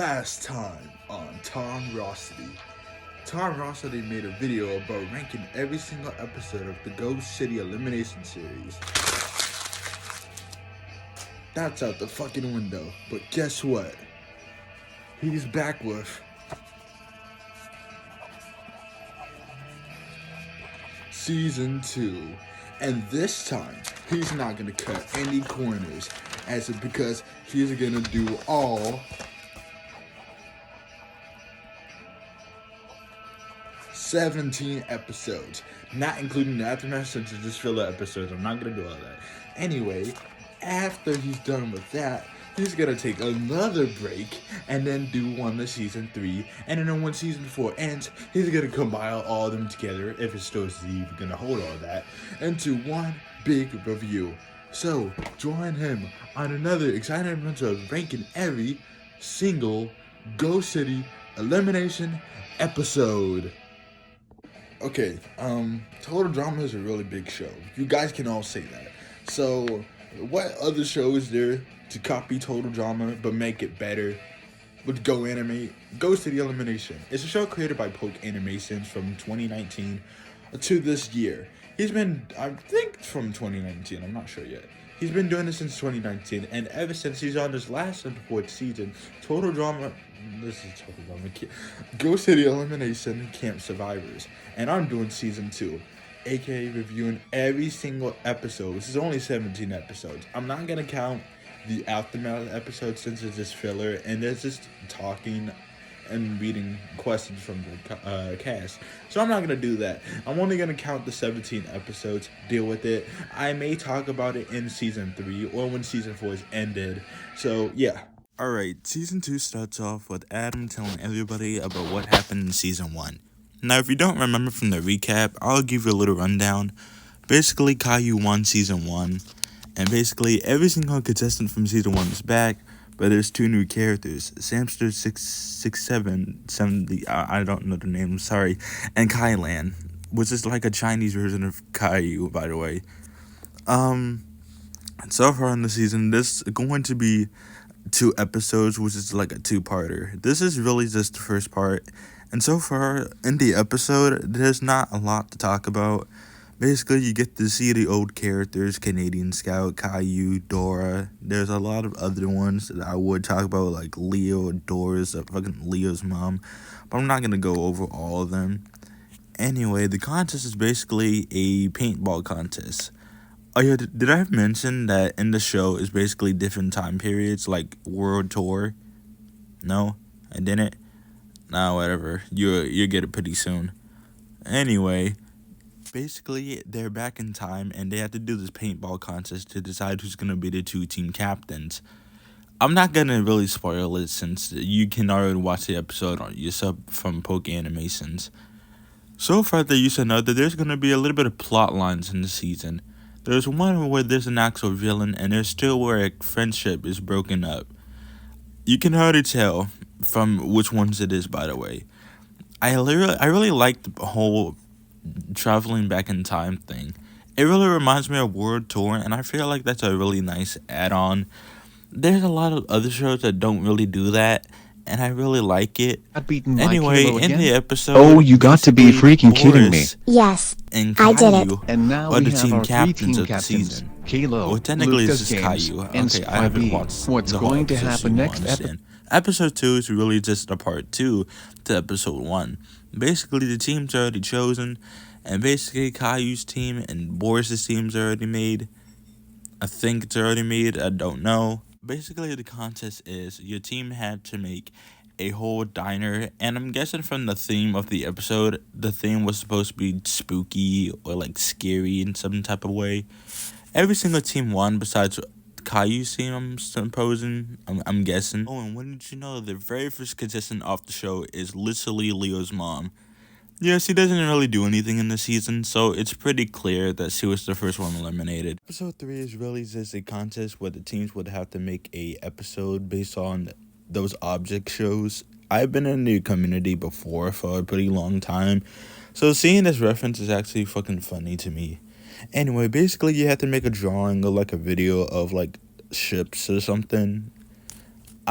Last time on Tom Rossity. Tom Rossity made a video about ranking every single episode of the Ghost City Elimination series. That's out the fucking window. But guess what? He's back with Season 2. And this time, he's not gonna cut any corners because he's gonna do all 17 episodes, not including the aftermath, since it's just filler episodes. I'm not gonna do all that. Anyway, after he's done with that, he's gonna take another break and then do one to season 3. And then when season 4 ends, he's gonna combine all of them together, if it's still even gonna hold all that, into one big review. So join him on another exciting adventure of ranking every single Ghost City Elimination episode. Okay, Total Drama is a really big show. You guys can all say that. So, what other show is there to copy Total Drama but make it better? Would Go Animate? Ghost City Elimination. It's a show created by Poke Animations from 2019 to this year. He's been, I think, from 2019. I'm not sure yet. He's been doing this since 2019, and ever since he's on this last and fourth season, Total Drama. This is Total Drama. Ghost City Elimination Camp Survivors, and I'm doing season 2, aka reviewing every single episode. This is only 17 episodes. I'm not gonna count the aftermath episodes since it's just filler, and there's just talking and reading questions from the cast. So I'm not going to do that. I'm only going to count the 17 episodes, deal with it. I may talk about it in season 3 or when season 4 is ended. So yeah. Alright, season 2 starts off with Adam telling everybody about what happened in season 1. Now, if you don't remember from the recap, I'll give you a little rundown. Basically, Caillou won season 1, and basically every single contestant from season 1 is back. But there's 2 new characters, Samster 66770, I don't know the name, sorry, and Kailan, which is like a Chinese version of Caillou, by the way. So far in the season, this is going to be 2 episodes, which is like a 2-parter. This is really just the first part, and so far in the episode, there's not a lot to talk about. Basically, you get to see the old characters, Canadian Scout, Caillou, Dora. There's a lot of other ones that I would talk about, like Leo, Dora's, fucking Leo's mom. But I'm not going to go over all of them. Anyway, the contest is basically a paintball contest. Oh yeah, did I mention that in the show is basically different time periods, like World Tour? No? I didn't? Nah, whatever. You'll get it pretty soon. Anyway, basically, they're back in time, and they have to do this paintball contest to decide who's going to be the 2 team captains. I'm not going to really spoil it, since you can already watch the episode on yourself from Poke Animations. So far, there you should know that there's going to be a little bit of plot lines in the season. There's one where there's an actual villain, and there's still where a friendship is broken up. You can already tell from which ones it is, by the way. I really like the whole traveling back in time thing. It really reminds me of World Tour, and I feel like that's a really nice add-on. There's a lot of other shows that don't really do that, and I really like it. Anyway, in the episode, oh, you got to be freaking kidding me. Yes, and I did it. And now are we the have team our 3 captains team of the captains, season. Kalo, Well, technically Lucas this is James, Caillou. and Okay, I haven't Spy watched What's the whole going to episode, so happen you next understand. Episode 2 is really just a part 2 to episode 1. Basically, the team's already chosen, and basically Caillou's team and Boris's team's already made. I think it's already made, I don't know. Basically, the contest is your team had to make a whole diner, and I'm guessing from the theme of the episode, the theme was supposed to be spooky or like scary in some type of way. Every single team won besides Caillou's team, I'm supposing, I'm guessing. Oh, and when did you know the very first contestant off the show is literally Leo's mom? Yes, he doesn't really do anything in the season, so it's pretty clear that she was the first one eliminated. Episode 3 is really just a contest where the teams would have to make a episode based on those object shows. I've been in the community before for a pretty long time, so seeing this reference is actually fucking funny to me. Anyway, basically you have to make a drawing or like a video of like ships or something.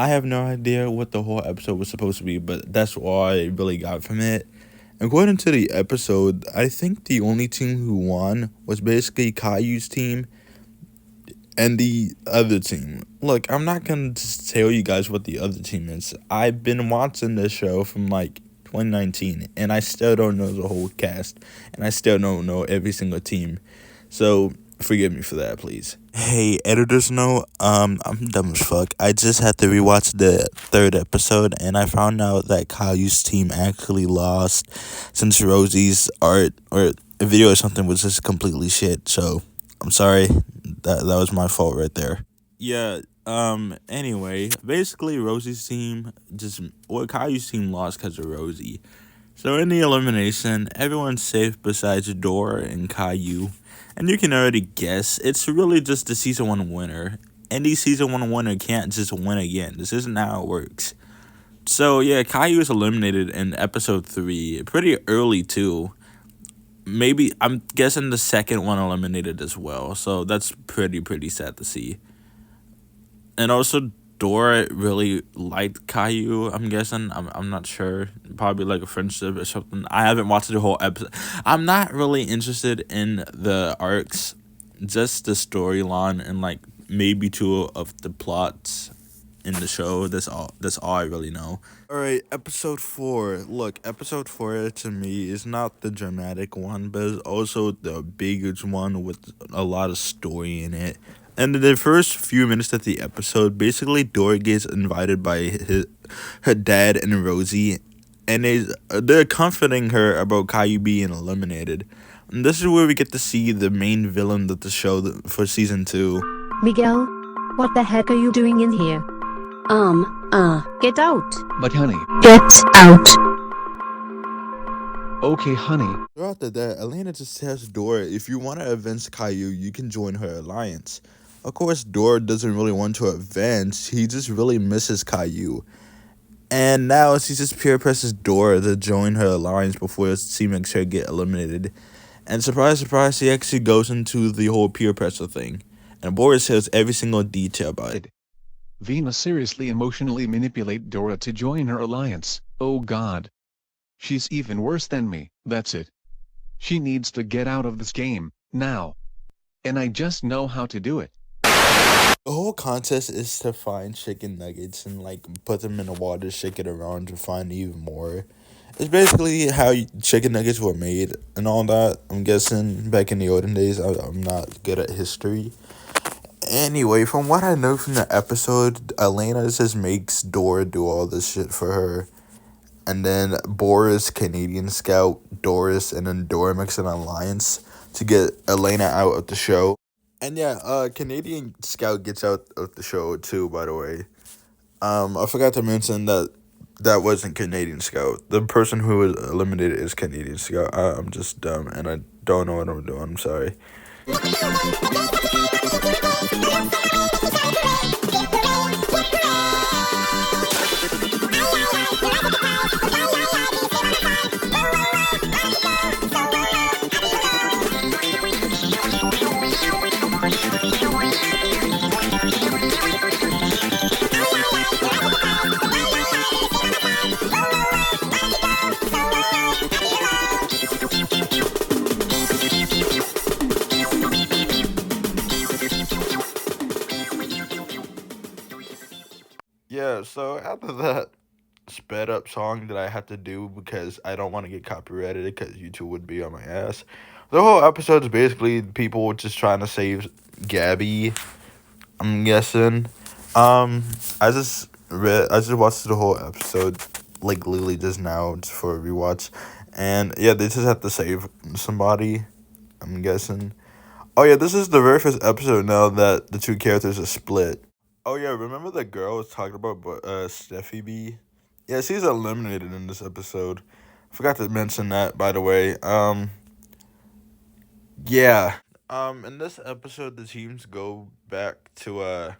I have no idea what the whole episode was supposed to be, but that's all I really got from it. According to the episode, I think the only team who won was basically Caillou's team and the other team. Look, I'm not going to tell you guys what the other team is. I've been watching this show from like 2019, and I still don't know the whole cast, and I still don't know every single team. So forgive me for that, please. Hey, editors know, I'm dumb as fuck. I just had to rewatch the third episode, and I found out that Caillou's team actually lost since Rosie's art or video or something was just completely shit. So I'm sorry. That was my fault right there. Yeah. Anyway, basically Rosie's team Caillou's team lost because of Rosie. So in the elimination, everyone's safe besides Dora and Caillou. And you can already guess, it's really just the season 1 winner. Any season 1 winner can't just win again. This isn't how it works. So yeah, Caillou was eliminated in episode 3, pretty early too. Maybe, I'm guessing the second one eliminated as well. So that's pretty sad to see. And also, Dora really liked Caillou, I'm guessing. I'm not sure. Probably like a friendship or something. I haven't watched the whole episode. I'm not really interested in the arcs, just the storyline and like maybe 2 of the plots in the show. That's all I really know. Alright, episode 4. Look, episode 4 to me is not the dramatic one, but it's also the biggest one with a lot of story in it. And in the first few minutes of the episode, basically Dora gets invited by her dad and Rosie, and they're comforting her about Caillou being eliminated. And this is where we get to see the main villain of the show for season 2. Miguel, what the heck are you doing in here? Get out. But honey. Get out. Okay, honey. Throughout that, Elena just tells Dora if you want to avenge Caillou, you can join her alliance. Of course, Dora doesn't really want to avenge, he just really misses Caillou. And now she just peer presses Dora to join her alliance before she makes her get eliminated. And surprise, surprise, she actually goes into the whole peer pressure thing. And Boris tells every single detail about it. Vina seriously emotionally manipulate Dora to join her alliance. Oh god. She's even worse than me. That's it. She needs to get out of this game, now. And I just know how to do it. The whole contest is to find chicken nuggets and like put them in the water, shake it around to find even more. It's basically how chicken nuggets were made and all that. I'm guessing back in the olden days. I'm not good at history. Anyway, from what I know from the episode, Elena just makes Dora do all this shit for her. And then Boris, Canadian Scout, Doris, and then Dora makes an alliance to get Elena out of the show. And yeah, Canadian Scout gets out of the show too, by the way. I forgot to mention that wasn't Canadian Scout. The person who was eliminated is Canadian Scout. I'm just dumb and I don't know what I'm doing. I'm sorry. Yeah, so after that sped up song that I had to do because I don't want to get copyrighted because YouTube would be on my ass. The whole episode is basically people just trying to save Gabby, I'm guessing. I just watched the whole episode like literally just now just for a rewatch. And yeah, they just have to save somebody, I'm guessing. Oh yeah, this is the very first episode now that the 2 characters are split. Oh yeah, remember the girl I was talking about, Steffi B? Yeah, she's eliminated in this episode. Forgot to mention that, by the way. Yeah. In this episode, the teams go back to,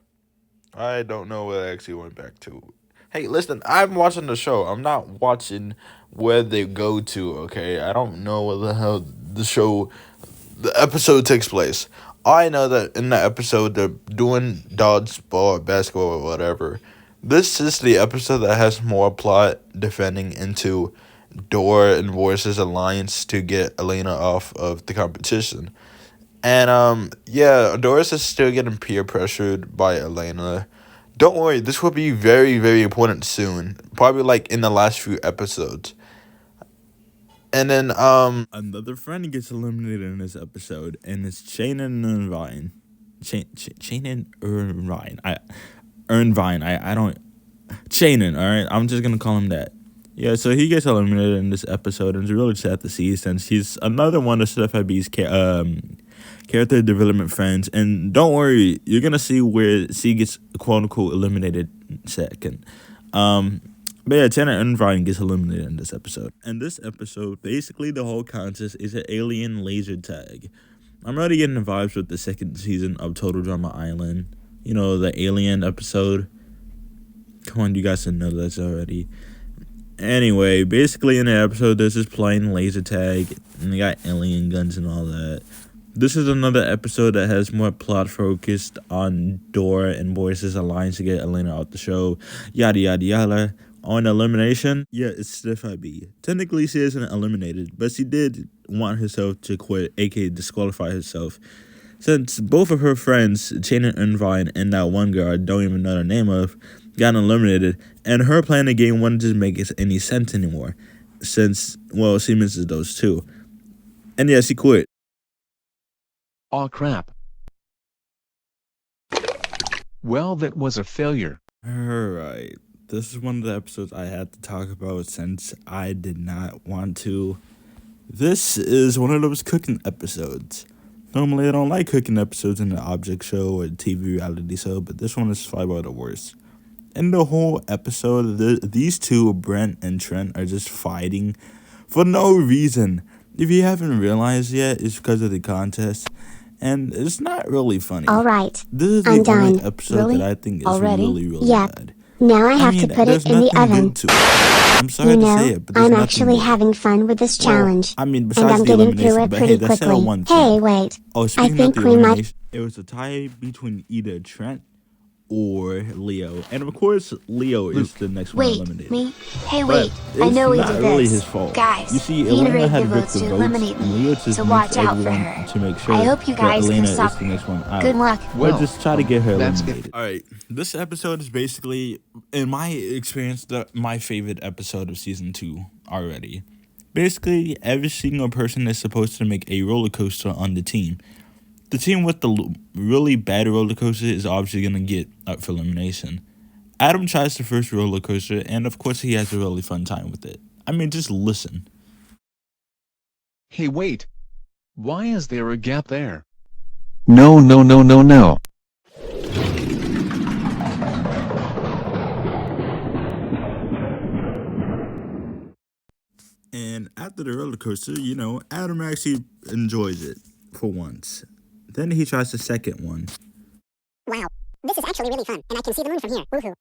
I don't know where they actually went back to. Hey, listen, I'm watching the show. I'm not watching where they go to, okay? I don't know where the hell the episode takes place. I know that in the episode they're doing dodgeball or basketball or whatever. This is the episode that has more plot defending into Dora and Boris's alliance to get Elena off of the competition. And yeah, Doris is still getting peer pressured by Elena. Don't worry, this will be very, very important soon. Probably like in the last few episodes. And then another friend gets eliminated in this episode, and it's Shannon and Ryan. Shannon Ryan. I don't Shannon, alright? I'm just gonna call him that. Yeah, so he gets eliminated in this episode, and it's really sad to see since he's another one of Steph IB's character development friends. And don't worry, you're gonna see where C gets quote unquote eliminated second. But yeah, Tanner and Ryan gets eliminated in this episode. And this episode, basically the whole contest is an alien laser tag. I'm already getting the vibes with the second season of Total Drama Island. You know, the alien episode. Come on, you guys should know this already. Anyway, basically in the episode, there's this plain laser tag, and they got alien guns and all that. This is another episode that has more plot focused on Dora and Boris's alliance to get Elena out the show. Yada yada yada. On elimination, yeah, it's Steph IB. Technically, she isn't eliminated, but she did want herself to quit, aka disqualify herself. Since both of her friends, Shannon and Ryan, and that one girl I don't even know the name of, got eliminated, and her playing the game wouldn't just make any sense anymore. Since, well, she misses those two. And yeah, she quit. Aw crap. Well, that was a failure. Alright. This is one of the episodes I had to talk about since I did not want to. This is one of those cooking episodes. Normally, I don't like cooking episodes in an object show or TV reality show, but this one is far by the worst. In the whole episode, these two, Brent and Trent, are just fighting for no reason. If you haven't realized yet, it's because of the contest, and it's not really funny. All right, This is the I'm only done. episode Really? that I think is Already? really Yep. bad. Now I have to put there's it in the nothing oven. good to it. I'm sorry You to say know, it, but there's I'm nothing actually good. having fun with this challenge. I mean, And besides I'm the getting through elimination, it but pretty hey, that's still quickly. one Hey, thing. wait. Oh, I speaking of think the we might. elimination, it was a tie between either Trent or Leo. And of course, Leo is the next one Wait, eliminated. me? Hey, But wait. I it's know he not did really this. his fault. Guys, You see, he Elena raised had the ripped votes the to votes, eliminate and Leo me, just so makes watch out for everyone her. to make sure I hope you that guys Elena can stop is the next one out. Good luck. Well, But just try to get her that's eliminated. All right, this episode is basically, in my experience, my favorite episode of season 2 already. Basically, every single person is supposed to make a roller coaster on the team. The team with the really bad roller coaster is obviously going to get up for elimination. Adam tries the first roller coaster, and of course he has a really fun time with it. I mean, just listen. Hey wait. Why is there a gap there? No no no no no. And after the roller coaster, you know, Adam actually enjoys it for once. Then he tries the second one. Wow, this is actually really fun, and I can see the moon from here. Woohoo.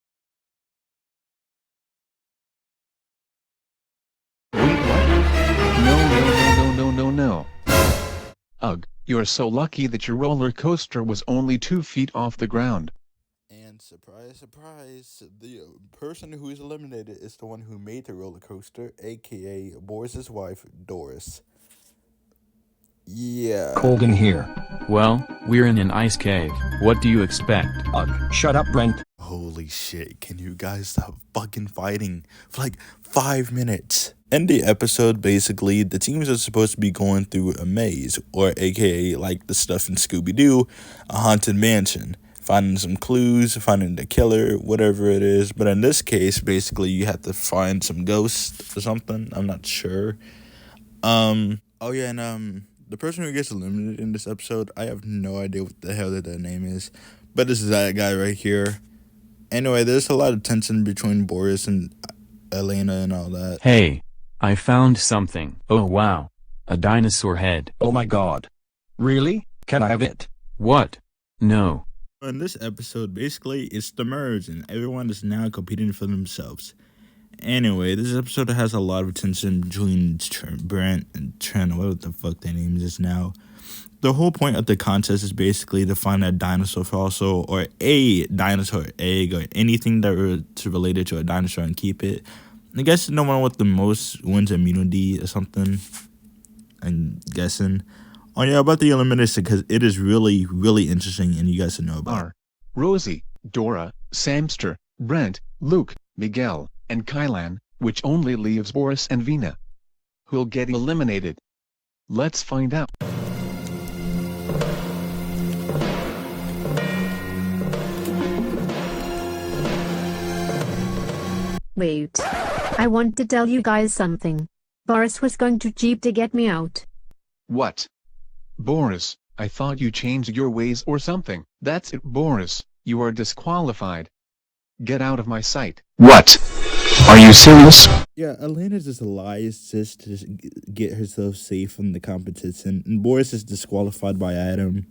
Wait what? No no no no no no no. Ugh, you're so lucky that your roller coaster was only 2 feet off the ground. And surprise, surprise, the person who is eliminated is the one who made the roller coaster, aka Boris's wife, Doris. Yeah. Colgan here. Well, we're in an ice cave. What do you expect? Ugh, shut up, Brent. Holy shit, can you guys stop fucking fighting for like 5 minutes? In the episode, basically, the teams are supposed to be going through a maze, or aka like the stuff in Scooby-Doo, a haunted mansion. Finding some clues, finding the killer, whatever it is. But in this case, basically, you have to find some ghosts or something. I'm not sure. Oh yeah, and the person who gets eliminated in this episode, I have no idea what the hell that name is. But this is that guy right here. Anyway, there's a lot of tension between Boris and Elena and all that. Hey, I found something. Oh wow. A dinosaur head. Oh my god. Really? Can I have it? What? No. In this episode, basically, it's the merge, and everyone is now competing for themselves. Anyway, this episode has a lot of tension between Brent and Trent, what the fuck their names is now. The whole point of the contest is basically to find a dinosaur fossil or a dinosaur egg or anything that is related to a dinosaur and keep it. I guess no one with the most wins immunity or something. I'm guessing. Oh yeah, about the elimination, because it is really, really interesting and you guys should know about it. Are Rosie, Dora, Samster, Brent, Luke, Miguel, and Kylan, which only leaves Boris and Vina. Who'll get eliminated? Let's find out. Wait. I want to tell you guys something. Boris was going to cheat to get me out. What? Boris, I thought you changed your ways or something. That's it, Boris, you are disqualified. Get out of my sight. What? Are you serious? Yeah, Elena just lies just to get herself safe from the competition, and Boris is disqualified by Adam.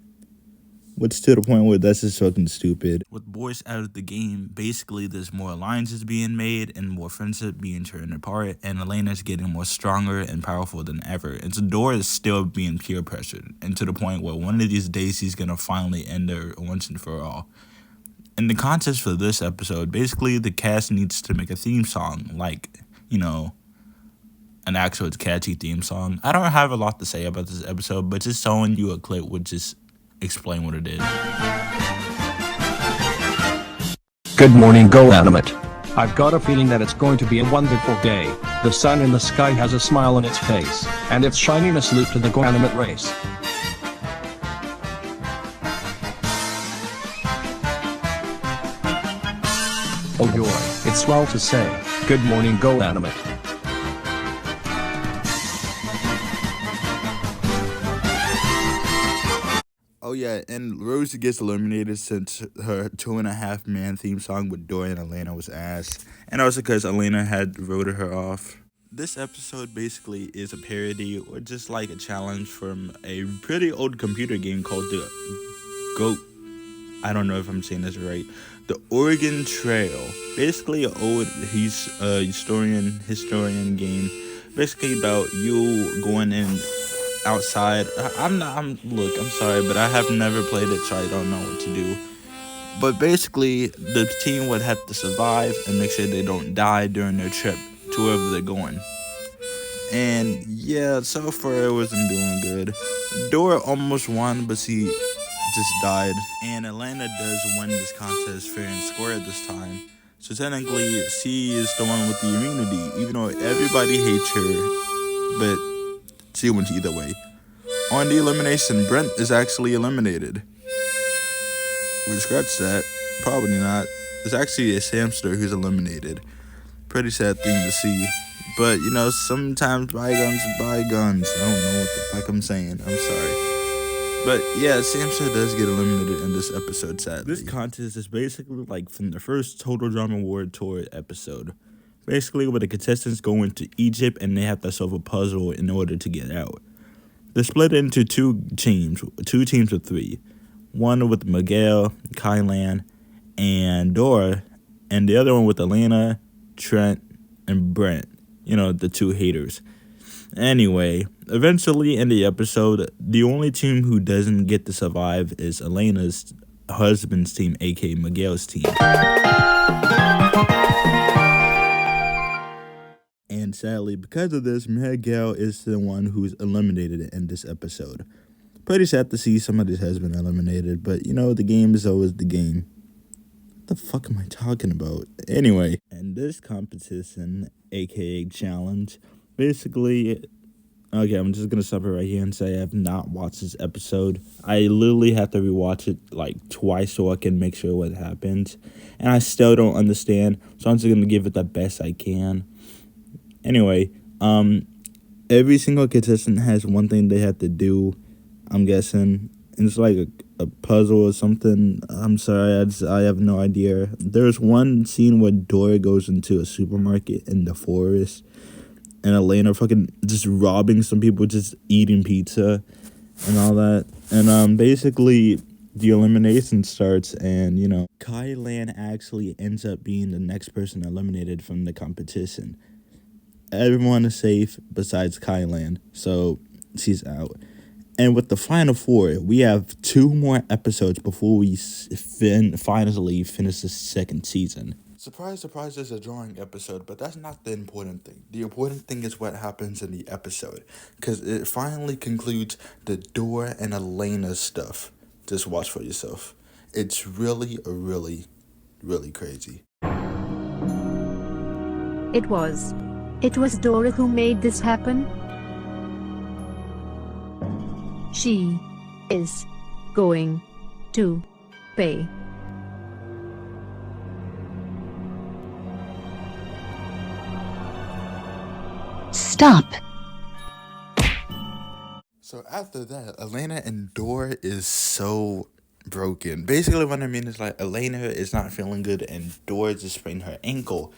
Which to the point where that's just fucking stupid. With Boris out of the game, basically there's more alliances being made and more friendship being torn apart, and Elena's getting more stronger and powerful than ever. And so Dora is still being peer pressured, and to the point where one of these days he's gonna finally end her once and for all. In the contest for this episode, basically the cast needs to make a theme song, like, you know, an actual catchy theme song. I don't have a lot to say about this episode, but just showing you a clip would just explain what it is. Good morning, Go Animate. I've got a feeling that it's going to be a wonderful day. The sun in the sky has a smile on its face, and it's shining a salute to the Go Animate race. Oh joy, it's swell to say, good morning, Go Animate. Oh yeah, and Rosie gets eliminated since her 2.5 man theme song with Dora and Elena was ass. And also because Elena had voted her off. This episode basically is a parody or just like a challenge from a pretty old computer game called the GOAT. I don't know if I'm saying this right. The Oregon Trail. Basically an old historian game. Basically about you going in outside. I'm sorry, but I have never played it, so I don't know what to do. But basically, the team would have to survive and make sure they don't die during their trip to wherever they're going. And yeah, so far it wasn't doing good. Dora almost won, but she just died. And Atlanta does win this contest fair and square this time. So technically, she is the one with the immunity, even though everybody hates her. But she wins either way. On the elimination, Brent is actually eliminated. We scratch that. Probably not. It's actually a Samster who's eliminated. Pretty sad thing to see. But, you know, sometimes bygones are bygones. I don't know what the fuck I'm saying. I'm sorry. But, yeah, Samster does get eliminated in this episode, sadly. This contest is basically like from the first Total Drama Award Tour episode. Basically, where the contestants go into Egypt and they have to solve a puzzle in order to get out. They're split into two teams of three. One with Miguel, Kylan, and Dora, and the other one with Elena, Trent, and Brent. You know, the two haters. Anyway, eventually in the episode, the only team who doesn't get to survive is Elena's husband's team, aka Miguel's team. And sadly, because of this, Miguel is the one who's eliminated in this episode. Pretty sad to see somebody has been eliminated, but you know, the game is always the game. What the fuck am I talking about? Anyway, and this competition, aka challenge, basically, okay, I'm just gonna stop it right here and say I have not watched this episode. I literally have to rewatch it like twice so I can make sure what happens. And I still don't understand, so I'm just gonna give it the best I can. Anyway, every single contestant has one thing they have to do, I'm guessing. And it's like a puzzle or something. I'm sorry, I have no idea. There's one scene where Dora goes into a supermarket in the forest, and Elena fucking just robbing some people, just eating pizza and all that. And basically, the elimination starts, and, you know, Kylan actually ends up being the next person eliminated from the competition. Everyone is safe besides Kylan, so she's out. And with the final four, we have 2 more episodes before we finally finish the second season. Surprise, surprise, there's a drawing episode, but that's not the important thing. The important thing is what happens in the episode, because it finally concludes the Dora and Elena stuff. Just watch for yourself. It's really, really, really crazy. It was Dora who made this happen. She is going to pay. Stop. So after that, Elena and Dora is so broken. Basically what I mean is like Elena is not feeling good and Dora just sprained her ankle.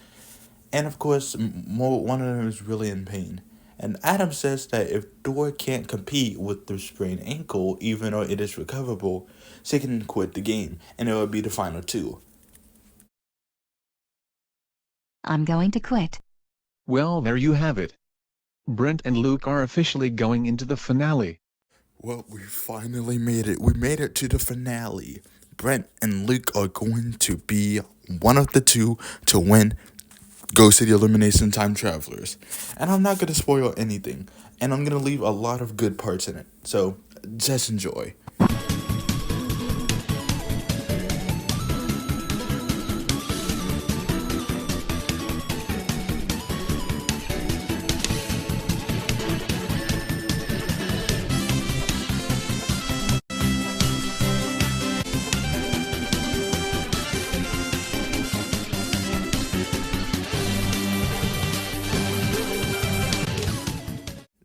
And of course, one of them is really in pain. And Adam says that if Dora can't compete with the sprained ankle, even though it is recoverable, she can quit the game, and it will be the final 2. I'm going to quit. Well, there you have it. Brent and Luke are officially going into the finale. Well, we finally made it. We made it to the finale. Brent and Luke are going to be one of the 2 to win Ghost City Elimination Time Travelers. And I'm not going to spoil anything. And I'm going to leave a lot of good parts in it. So, just enjoy.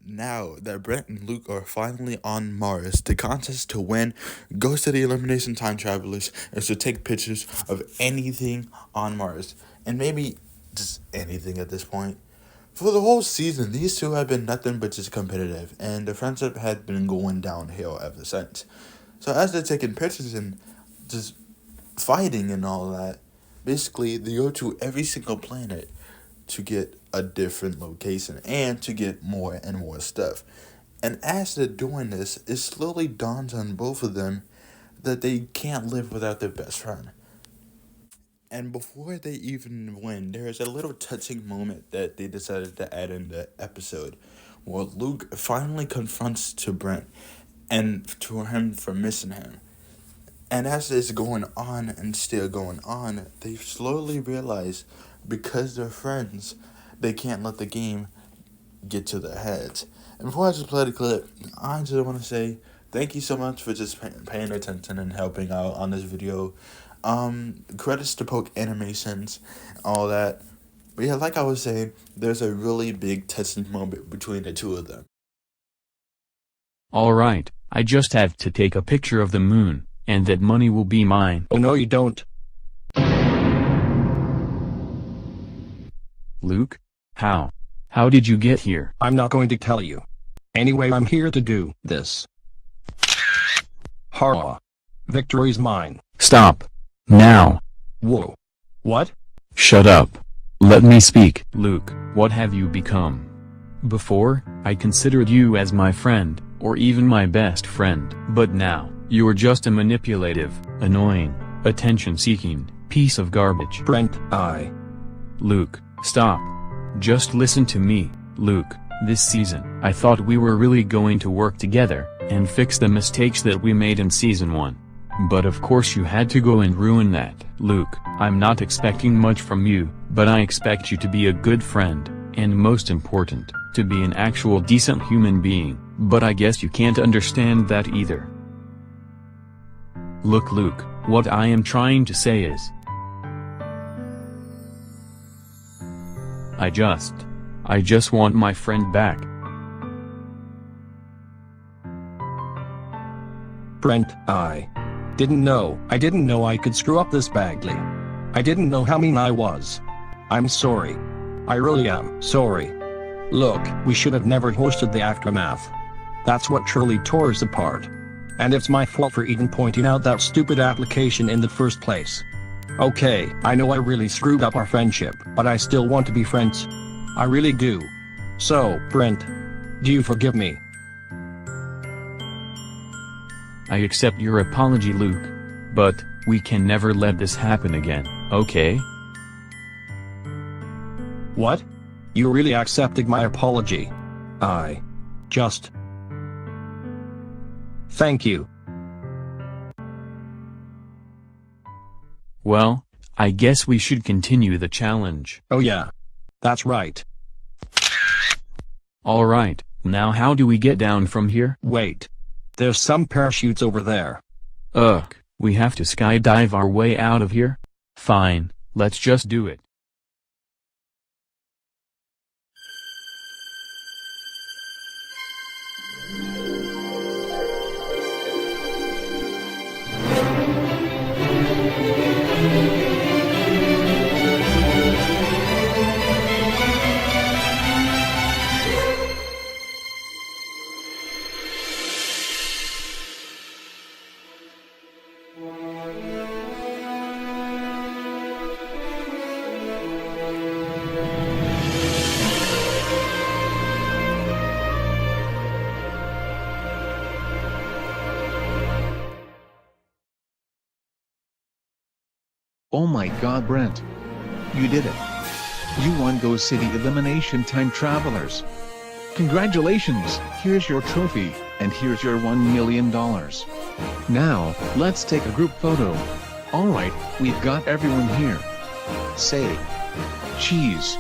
Now that Brent and Luke are finally on Mars, the contest to win Ghost City Elimination Time Travelers is to take pictures of anything on Mars. And maybe just anything at this point. For the whole season, these 2 have been nothing but just competitive, and the friendship had been going downhill ever since. So as they're taking pictures and just fighting and all that, basically they go to every single planet to get a different location and to get more and more stuff. And as they're doing this, it slowly dawns on both of them that they can't live without their best friend. And before they even win, there is a little touching moment that they decided to add in the episode, where Luke finally confronts to Brent and to him for missing him. And as it's going on and still going on, they slowly realize because they're friends, they can't let the game get to their heads. And before I just play the clip, I just want to say thank you so much for just paying attention and helping out on this video. Credits to Poke Animations, all that. But yeah, like I was saying, there's a really big touching moment between the 2 of them. Alright, I just have to take a picture of the moon, and that money will be mine. Oh no you don't. Luke? How? How did you get here? I'm not going to tell you. Anyway, I'm here to do this. Hara. Victory's mine. Stop. Now. Whoa. What? Shut up. Let me speak. Luke, what have you become? Before, I considered you as my friend, or even my best friend. But now, you're just a manipulative, annoying, attention-seeking piece of garbage. Brent, Luke, stop. Just listen to me, Luke. This season, I thought we were really going to work together, and fix the mistakes that we made in season 1. But of course you had to go and ruin that. Luke, I'm not expecting much from you, but I expect you to be a good friend, and most important, to be an actual decent human being, but I guess you can't understand that either. Look Luke, what I am trying to say is, I just want my friend back. Brent, I didn't know I could screw up this badly. I didn't know how mean I was. I'm sorry. I really am sorry. Look, we should have never hosted the aftermath. That's what truly tore us apart. And it's my fault for even pointing out that stupid application in the first place. Okay, I know I really screwed up our friendship, but I still want to be friends. I really do. So, Brent, do you forgive me? I accept your apology, Luke. But, we can never let this happen again, okay? What? You really accepted my apology? I just... Thank you. Well, I guess we should continue the challenge. Oh yeah. That's right. Alright, now how do we get down from here? Wait. There's some parachutes over there. Ugh, we have to skydive our way out of here? Fine, let's just do it. Oh my god, Brent. You did it. You won Go City Elimination Time Travelers. Congratulations, here's your trophy, and here's your $1 million. Now, let's take a group photo. Alright, we've got everyone here. Say cheese.